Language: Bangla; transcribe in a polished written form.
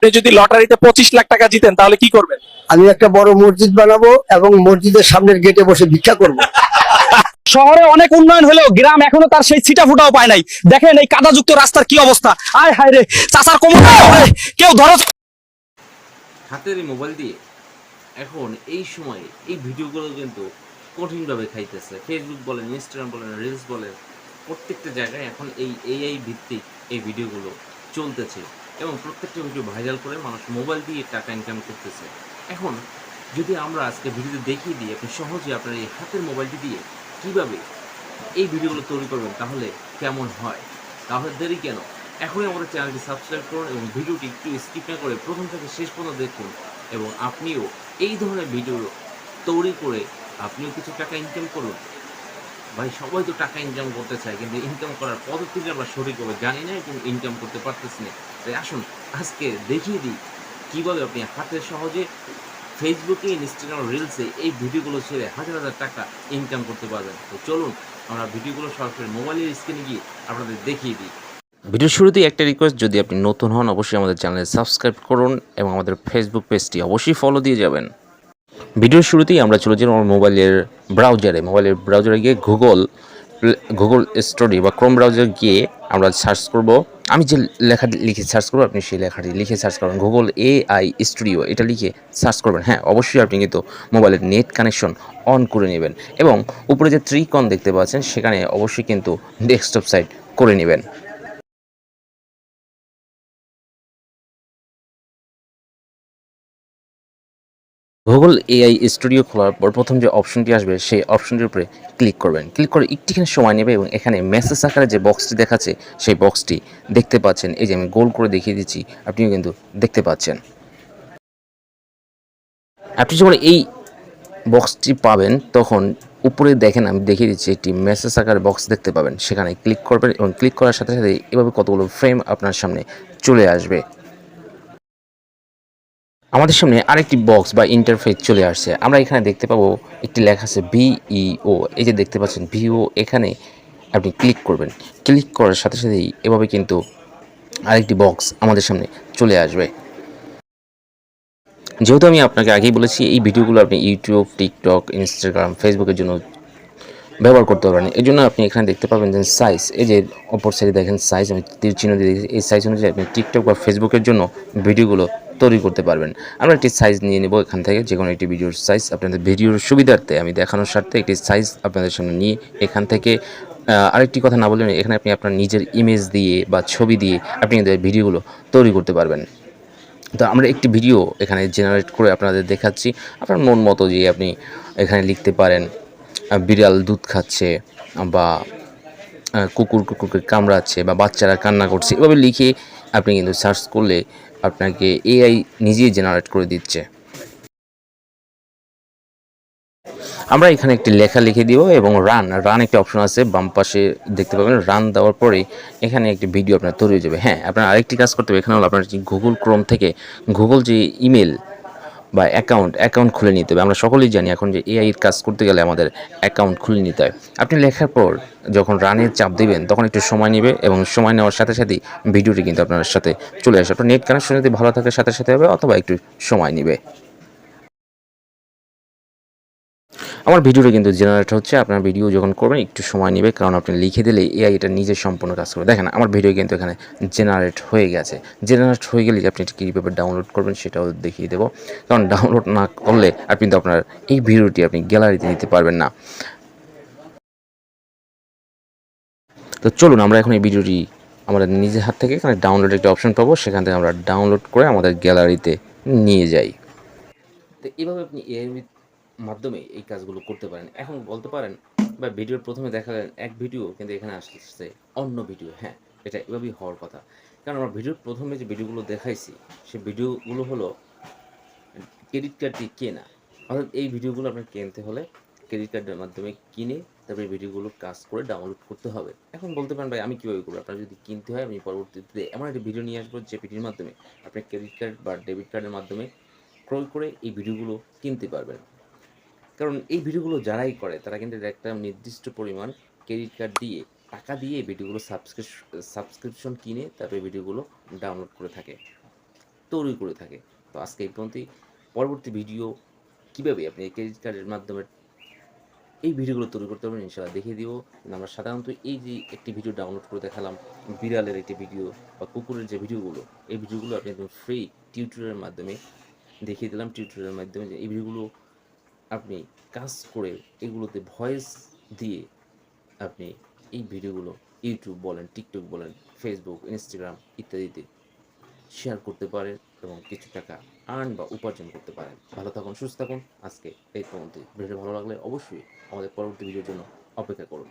আপনি যদি লটারিতে 25 লাখ টাকা জিতেন তাহলে কি করবেন? আমি একটা বড় মসজিদ বানাবো এবং মসজিদের সামনের গেটে বসে ভিক্ষা করব। শহরে অনেক উন্নয়ন হলেও গ্রাম এখনো তার সেই ছিটা ফুটাও পায় নাই। দেখেন এই কাদাযুক্ত রাস্তার কি অবস্থা। আয় হায় রে, চাচার কোমর কেউ ধরো। হাতের এই মোবাইল দিয়ে এখন এই সময়ে এই ভিডিওগুলো কিন্তু কঠিনভাবে খাইতেছে। ফেসবুক বলেন, ইনস্টাগ্রাম বলেন, রিলস বলেন, প্রত্যেকটা জায়গায় এখন এই এআই ভিত্তিক এই ভিডিওগুলো চলতেছে এবং প্রত্যেকটা ভিডিও ভাইরাল করে মানুষ মোবাইল দিয়ে টাকা ইনকাম করতেছে। এখন যদি আমরা আজকে ভিডিওতে দেখিয়ে দিই আপনি সহজে আপনার এই হাতের মোবাইলটি দিয়ে কীভাবে এই ভিডিওগুলো তৈরি করবেন তাহলে কেমন হয়, তাহলে দেরি কেন? এখনই আমাদের চ্যানেলটি সাবস্ক্রাইব করুন এবং ভিডিওটি একটু স্কিপ না করে প্রথম থেকে শেষ পর্যন্ত দেখুন এবং আপনিও এই ধরনের ভিডিও তৈরি করে আপনিও কিছু টাকা ইনকাম করুন। ভাই সবাই তো টাকা ইনকাম করতে চায়, কিন্তু ইনকাম করার পদ্ধতিটা আমরা সঠিকভাবে জানি না এবং ইনকাম করতে পারতেছি না। তাই আসুন আজকে দেখিয়ে দিই কীভাবে আপনি হাতের সহজে ফেসবুকে, ইনস্টাগ্রাম, রিলসে এই ভিডিওগুলো ছেড়ে হাজার হাজার টাকা ইনকাম করতে পারবেন। তো চলুন আমরা ভিডিওগুলো সরাসরি মোবাইলের স্ক্রিনে গিয়ে আপনাদের দেখিয়ে দিই। ভিডিওর শুরুতেই একটা রিকোয়েস্ট, যদি আপনি নতুন হন অবশ্যই আমাদের চ্যানেলে সাবস্ক্রাইব করুন এবং আমাদের ফেসবুক পেজটি অবশ্যই ফলো দিয়ে যাবেন। ভিডিওর শুরুতেই আমরা চলে যাব আমার মোবাইলের ব্রাউজারে গিয়ে গুগল স্টোরি বা ক্রোম ব্রাউজারে গিয়ে আমরা সার্চ করব। আমি যে লেখাটি লিখে সার্চ করবো আপনি সেই লেখাটি লিখে সার্চ করবেন, গুগল এআই স্টুডিও এটা লিখে সার্চ করবেন। হ্যাঁ, অবশ্যই আপনি কিন্তু মোবাইলের নেট কানেকশন অন করে নেবেন এবং উপরে যে ত্রিকোণ দেখতে পাচ্ছেন সেখানে অবশ্যই কিন্তু ডেস্কটপ সাইট করে নেবেন। গুগল এআই স্টুডিও খোলার পর প্রথম যে অপশনটি আসবে সেই অপশনটির উপরে ক্লিক করবেন। ক্লিক করে একটুখানি সময় নেবে এবং এখানে মেসেজ আকারে যে বক্সটি দেখাচ্ছে সেই বক্সটি দেখতে পাচ্ছেন। এই যে আমি গোল করে দেখিয়ে দিচ্ছি, আপনিও কিন্তু দেখতে পাচ্ছেন। আপনি যখন এই বক্সটি পাবেন তখন উপরে দেখেন, আমি দেখিয়ে দিচ্ছি, একটি মেসেজ আকারে বক্স দেখতে পাবেন। সেখানে ক্লিক করবেন এবং ক্লিক করার সাথে সাথে এভাবে কতগুলো ফ্রেম আপনার সামনে চলে আসবে। আমাদের সামনে আরেকটি বক্স বা ইন্টারফেস চলে আসছে। আমরা এখানে দেখতে পাবো একটি লেখা আছে ভিইও। এই যে দেখতে পাচ্ছেন ভিও, এখানে আপনি ক্লিক করবেন। ক্লিক করার সাথে সাথেই এভাবে কিন্তু আরেকটি বক্স আমাদের সামনে চলে আসবে। যেহেতু আমি আপনাকে আগেই বলেছি এই ভিডিওগুলো আপনি ইউটিউব, টিকটক, ইনস্টাগ্রাম, ফেসবুকের জন্য ব্যবহার করতে পারেন। এই জন্য আপনি এখানে দেখতে পাবেন যে সাইজ, এই যে অপর সাইডে দেখেন সাইজ, আমি তীর চিহ্ন দিয়ে দেখি, এই সাইজ অনুযায়ী আপনি টিকটক বা ফেসবুকের জন্য ভিডিওগুলো তৈরি করতে পারবেন। আমরা একটি সাইজ নিয়ে নেব এখান থেকে, যে কোনো একটি ভিডিওর সাইজ। আপনাদের ভিডিওর সুবিধার্থে আমি দেখানোর স্বার্থে একটি সাইজ আপনাদের সামনে নিয়ে এখান থেকে আরেকটি কথা না বললেন, এখানে আপনি আপনার নিজের ইমেজ দিয়ে বা ছবি দিয়ে আপনি ভিডিওগুলো তৈরি করতে পারবেন। তো আমরা একটি ভিডিও এখানে জেনারেট করে আপনাদের দেখাচ্ছি। আপনার মন মতো যে আপনি এখানে লিখতে পারেন বিড়াল দুধ খাচ্ছে বা কুকুরকে কামড়াচ্ছে বা বাচ্চারা কান্না করছে, এভাবে লিখে আপনি কিন্তু সার্চ করলে আপনাকে এআই নিজেই জেনারেট করে দিচ্ছে। আমরা এখানে একটি লেখা লিখে দিব এবং রান একটি অপশন আছে বাম পাশে দেখতে পাবেন। রান দেওয়ার পরে এখানে একটি ভিডিও আপনার তৈরি হয়ে যাবে। হ্যাঁ, আপনার আরেকটি কাজ করতে হবে, এখানে হলো আপনার গুগল ক্রোম থেকে গুগল যে ইমেল বা অ্যাকাউন্ট খুলে নিতে হবে। আমরা সকলেই জানি এখন যে এআই এর কাজ করতে গেলে আমাদের অ্যাকাউন্ট খুলে নিতে হয়। আপনি লেখার পর যখন রানের চাপ দিবেন তখন একটু সময় নেবে এবং সময় নেওয়ার সাথে সাথেই ভিডিওটি কিন্তু আপনার সাথে চলে আসে। আপনার নেট কানেকশন যদি ভালো থাকে সাথে সাথে হবে, অথবা একটু সময় নেবে। আমার ভিডিওটা কিন্তু জেনারেট হচ্ছে। আপনার ভিডিও যখন করবেন একটু সময় নেবে, কারণ আপনি লিখে দিলে এআই এটা নিজের সম্পূর্ণ কাজ করবে। দেখেন আমার ভিডিও কিন্তু এখানে জেনারেট হয়ে গেছে। জেনারেট হয়ে গেলে আপনি কীভাবে ডাউনলোড করবেন সেটাও দেখিয়ে দেবো, কারণ ডাউনলোড না করলে আপনি কিন্তু আপনার এই ভিডিওটি আপনি গ্যালারিতে নিতে পারবেন না। তো চলুন আমরা এখন এই ভিডিওটি আমাদের নিজের হাত থেকে এখানে ডাউনলোড একটা অপশন পাবো, সেখান থেকে আমরা ডাউনলোড করে আমাদের গ্যালারিতে নিয়ে যাই। তো এইভাবে আপনি এআই মাধ্যমে এই কাজগুলো করতে পারেন। এখন বলতে পারেন বা ভিডিওর প্রথমে দেখালেন এক ভিডিও, কিন্তু এখানে আসছে অন্য ভিডিও। হ্যাঁ, এটা এভাবেই হওয়ার কথা, কারণ আমরা ভিডিওর প্রথমে যে ভিডিওগুলো দেখাইছি সেই ভিডিওগুলো হলো ক্রেডিট কার্ড দিয়ে কেনা। অর্থাৎ এই ভিডিওগুলো আপনার কিনতে হলে ক্রেডিট কার্ডের মাধ্যমে কিনে তারপরে ভিডিওগুলো কাজ করে ডাউনলোড করতে হবে। এখন বলতে পারেন ভাই আমি কীভাবে করবো? আপনার যদি কিনতে হয় আমি পরবর্তীতে এমন একটা ভিডিও নিয়ে আসবো যে ভিডিওর মাধ্যমে আপনি ক্রেডিট কার্ড বা ডেবিট কার্ডের মাধ্যমে ক্রয় করে এই ভিডিওগুলো কিনতে পারবেন। কারণ এই ভিডিওগুলো যারাই করে তারা কিন্তু একটা নির্দিষ্ট পরিমাণ ক্রেডিট কার্ড দিয়ে টাকা দিয়ে ভিডিওগুলো সাবস্ক্রিপশন কিনে তারপরে ভিডিওগুলো ডাউনলোড করে থাকে। তৈরি করে থাকে। তো আজকে এই পর্যন্তই। পরবর্তী ভিডিও কীভাবে আপনি এই ক্রেডিট কার্ডের মাধ্যমে এই ভিডিওগুলো তৈরি করতে পারবেন ইনশাআল্লাহ দেখিয়ে দিব। কিন্তু আমরা সাধারণত এই যে একটি ভিডিও ডাউনলোড করে দেখালাম, বিড়ালের একটি ভিডিও বা কুকুরের যে ভিডিওগুলো, এই ভিডিওগুলো আপনি একদম ফ্রি টিউটোরিয়ালের মাধ্যমে দেখিয়ে দিলাম। টিউটোরিয়ালের মাধ্যমে যে এই ভিডিওগুলো আপনি কাজ করে এগুলোতে ভয়েস দিয়ে আপনি এই ভিডিওগুলো ইউটিউব বলেন, টিকটক বলেন, ফেসবুক, ইনস্টাগ্রাম ইত্যাদিতে শেয়ার করতে পারেন এবং কিছু টাকা আর্ন বা উপার্জন করতে পারেন। ভালো থাকুন, সুস্থ থাকুন। আজকে এই পর্যন্তই। ভিডিও ভালো লাগলে অবশ্যই আমাদের পরবর্তী ভিডিওর জন্য অপেক্ষা করুন।